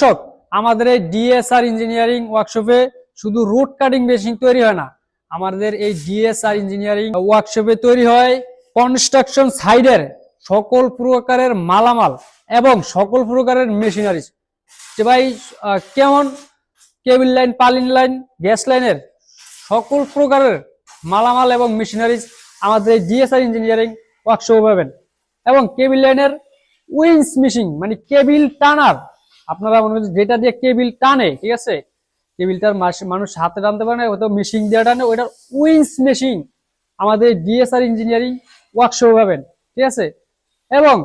দর্শক, আমাদের এই ডিএসআর ইঞ্জিনিয়ারিং ওয়ার্কশপে শুধু রুট কাটিং মেশিন তৈরি হয় না, আমাদের এই ডিএসআর ইঞ্জিনিয়ারিং ওয়ার্কশপে তৈরি হয় কনস্ট্রাকশন সাইডের সকল প্রকারের মালামাল এবং সকল প্রকারের মেশিনারিজ। যে ভাই কেমন কেবল লাইন, পালিন লাইন, গ্যাস লাইনের সকল প্রকারের মালামাল এবং মেশিনারিজ আমাদের এই ডিএসআর ইঞ্জিনিয়ারিং ওয়ার্কশপে পাবেন। এবং কেবল লাইনের উইন্স মেশিন মানে কেবিল টানার, আপনারা মনে করছেন যেটা দিয়ে কেবিল টানে, ঠিক আছে, কেবিলটার মানুষ হাতে টানতে পারে না, হয়তো মেশিন দিয়ে টানে, ওইটার উইন্স মেশিন আমাদের ডিএসআর ইঞ্জিনিয়ারিং ওয়ার্কশপ পাবেন, ঠিক আছে। এবং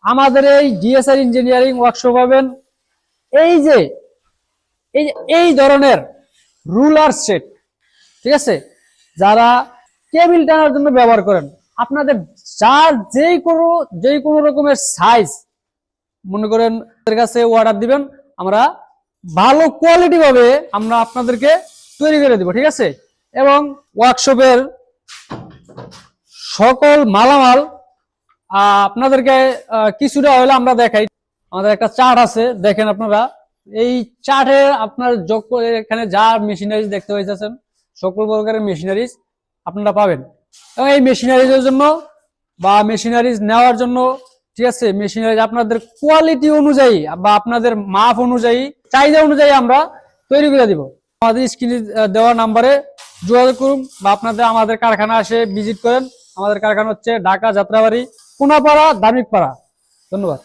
আমাদের এই ডিএসআর ইঞ্জিনিয়ারিং ওয়ার্কশপ পাবেন এই ধরনের রুলার সেট, ঠিক আছে, যারা কেবিল টানার জন্য ব্যবহার করেন। আপনাদের যার যেই কোনো রকমের সাইজ মনে করেন আমাদের কাছে অর্ডার দিবেন, আমরা ভালো কোয়ালিটি ভাবে আমরা আপনাদেরকে তৈরি করে দিব, ঠিক আছে। এবং ওয়ার্কশপের সকল মালামাল আপনাদেরকে কিছুটা হলে আমরা দেখাই। আমাদের একটা চার্ট আছে, দেখেন আপনারা এই চার্টে আপনার এখানে যা মেশিনারিজ দেখতে পাইতেছেন সকল প্রকারের মেশিনারিজ আপনারা পাবেন। এবং এই মেশিনারিজের জন্য বা মেশিনারিজ নেওয়ার জন্য, ঠিক আছে, মেশিনারিজ আপনাদের কোয়ালিটি অনুযায়ী বা আপনাদের মাপ অনুযায়ী, চাহিদা অনুযায়ী আমরা তৈরি করে দিব। আমাদের স্ক্রিনে দেওয়া নাম্বারে যোগাযোগ করুন বা আমাদের কারখানা আসে ভিজিট করেন। আমাদের কারখানা হচ্ছে ঢাকা যাত্রাবাড়ি, কোনাপাড়া, ধার্মিক পাড়া। ধন্যবাদ।